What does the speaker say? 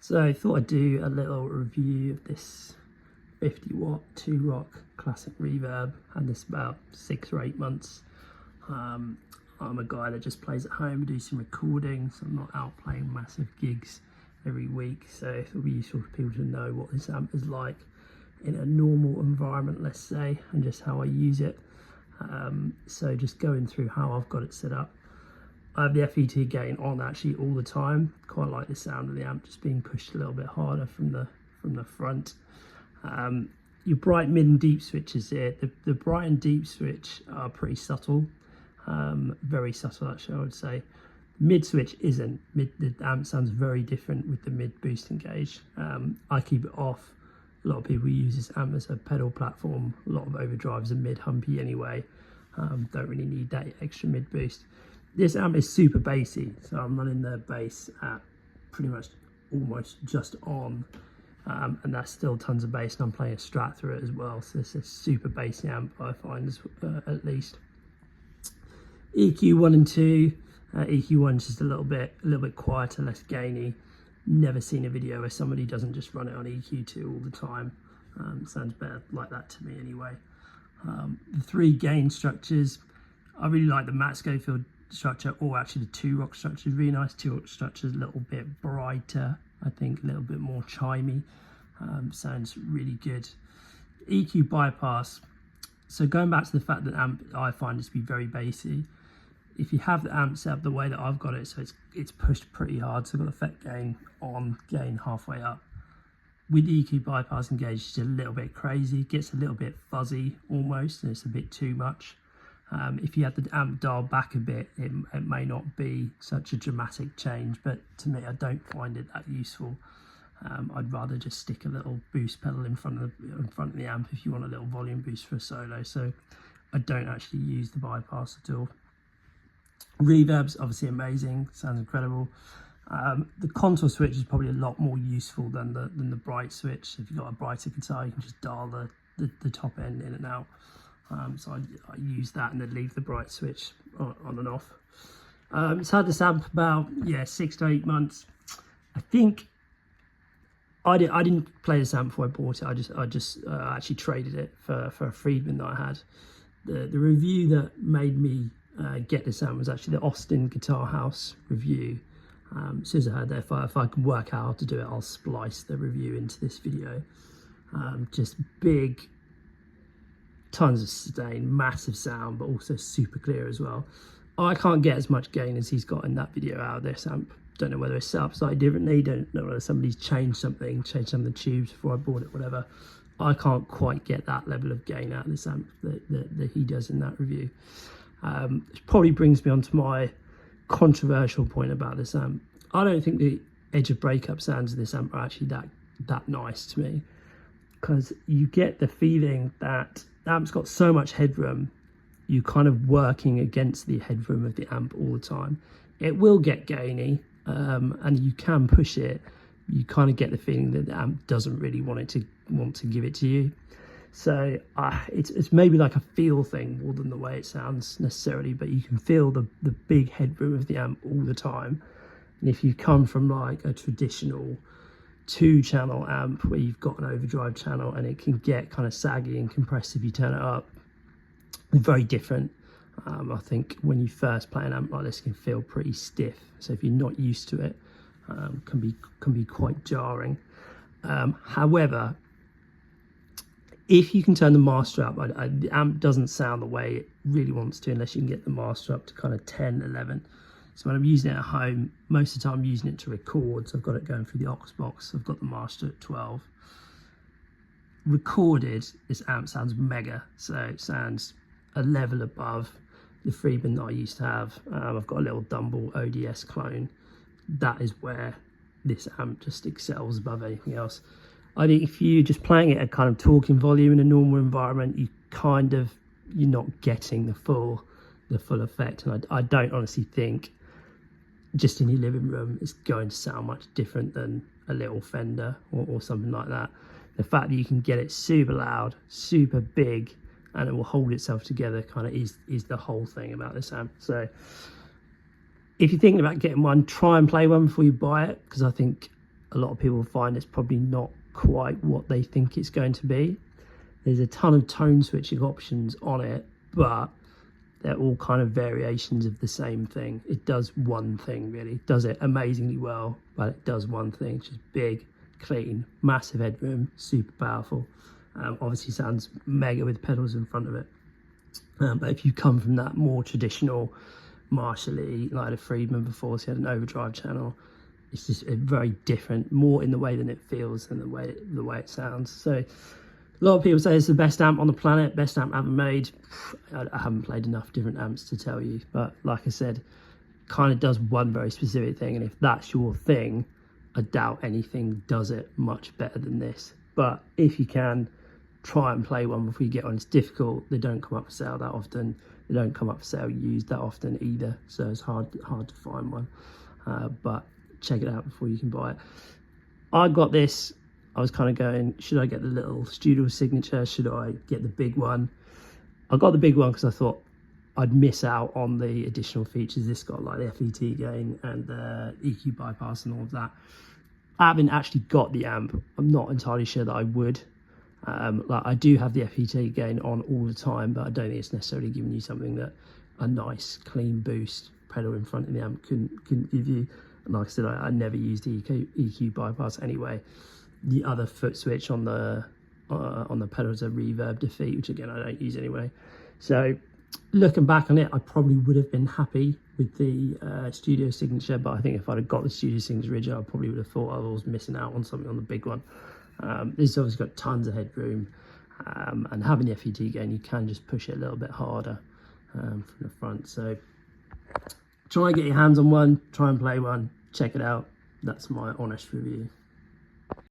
So I thought I'd do a little review of this 50 watt 2-rock classic reverb. Had this about 6 or 8 months. I'm a guy that just plays at home, do some recording, so I'm not out playing massive gigs every week. So it'll be useful for people to know what this amp is like in a normal environment, let's say, and just how I use it. So just going through how I've got it set up. I have the FET gain on actually all the time. Quite like the sound of the amp just being pushed a little bit harder from the front. Your bright, mid and deep switches here. The bright and deep switch are pretty subtle. Very subtle actually, I would say. Mid switch isn't. The amp sounds very different with the mid boost engage. I keep it off. A lot of people use this amp as a pedal platform. A lot of overdrives are mid humpy anyway. Don't really need that extra mid boost. This amp is super bassy, so I'm running the bass at pretty much almost just on, and that's still tons of bass, and I'm playing a Strat through it as well. So this is a super bassy amp, I find, at least. EQ 1 and 2. EQ 1 is just a little bit quieter, less gainy. Never seen a video where somebody doesn't just run it on EQ 2 all the time. Sounds better like that to me anyway. The 3 gain structures, I really like the Matt Schofield structure, or actually the 2-rock structure is really nice. 2-rock structure is a little bit brighter, I think, a little bit more chimey. Sounds really good. EQ bypass. So going back to the fact that amp I find this to be very bassy. If you have the amp set up the way that I've got it, so it's pushed pretty hard, so I've got effect gain on, gain halfway up. With the EQ bypass engaged, it's a little bit crazy, it gets a little bit fuzzy almost, and it's a bit too much. If you had the amp dialed back a bit, it may not be such a dramatic change, but to me, I don't find it that useful. I'd rather just stick a little boost pedal in front of the amp if you want a little volume boost for a solo. So I don't actually use the bypass at all. Reverb's obviously amazing, sounds incredible. The contour switch is probably a lot more useful than the bright switch. If you've got a brighter guitar, you can just dial the top end in and out. So I use that and then leave the bright switch on and off. It's had this amp about 6 to 8 months. I think I didn't play this amp before I bought it. I just actually traded it for a Friedman that I had. The review that made me get this amp was actually the Austin Guitar House review. As soon as I heard that, if I can work out how to do it, I'll splice the review into this video. Just big, tons of sustain, massive sound, but also super clear as well. I can't get as much gain as he's got in that video out of this amp. Don't know whether it's set up slightly differently, don't know whether somebody's changed some of the tubes before I bought it, whatever. I can't quite get that level of gain out of this amp that he does in that review. Which probably brings me on to my controversial point about this amp. I don't think the edge of breakup sounds of this amp are actually that nice to me, because you get the feeling that the amp's got so much headroom, you're kind of working against the headroom of the amp all the time. It will get gainy, and you can push it. You kind of get the feeling that the amp doesn't really want to give it to you. So it's maybe like a feel thing more than the way it sounds necessarily, but you can feel the big headroom of the amp all the time. And if you come from like a traditional 2-channel amp where you've got an overdrive channel and it can get kind of saggy and compressed if you turn it up, it's very different. I think when you first play an amp like this, it can feel pretty stiff. So if you're not used to it, can be quite jarring. However, if you can turn the master up, the amp doesn't sound the way it really wants to unless you can get the master up to kind of 10, 11. So when I'm using it at home, most of the time I'm using it to record. So I've got it going through the aux box. I've got the master at 12. Recorded, this amp sounds mega. So it sounds a level above the Friedman that I used to have. I've got a little Dumble ODS clone. That is where this amp just excels above anything else. I think if you're just playing it at kind of talking volume in a normal environment, you're not getting the full effect. And I don't honestly think just in your living room it's going to sound much different than a little Fender or something like that. The fact that you can get it super loud, super big, and it will hold itself together kind of is the whole thing about this amp. So if you're thinking about getting one, try and play one before you buy it, because I think a lot of people find it's probably not quite what they think it's going to be. There's a ton of tone switching options on it, but they're all kind of variations of the same thing. It does one thing, really. It does it amazingly well, but it does one thing, which is big, clean, massive headroom, super powerful. Obviously sounds mega with pedals in front of it. But if you come from that more traditional Marshall-y, like the Friedman before, so you had an overdrive channel, it's just a very different, more in the way than it feels than the way it sounds. So a lot of people say it's the best amp on the planet, best amp ever made. I haven't played enough different amps to tell you, but like I said, kind of does one very specific thing, and if that's your thing, I doubt anything does it much better than this. But if you can, try and play one before you get on. It's difficult. They don't come up for sale that often. They don't come up for sale used that often either, so it's hard to find one. But check it out before you can buy it. I got this. I was kind of going, should I get the little studio signature? Should I get the big one? I got the big one because I thought I'd miss out on the additional features. This got like the FET gain and the EQ bypass and all of that. I haven't actually got the amp. I'm not entirely sure that I would. Like I do have the FET gain on all the time, but I don't think it's necessarily giving you something that a nice clean boost pedal in front of the amp couldn't give you. And like I said, I never used the EQ bypass anyway. The other foot switch on the pedal is a reverb defeat, which again I don't use anyway. So looking back on it, I probably would have been happy with the studio signature, but I think if I'd have got the studio signature original, I probably would have thought I was missing out on something on the big one. This obviously got tons of headroom, and having the FET gain, you can just push it a little bit harder from the front. So try and get your hands on one, try and play one, check it out. That's my honest review.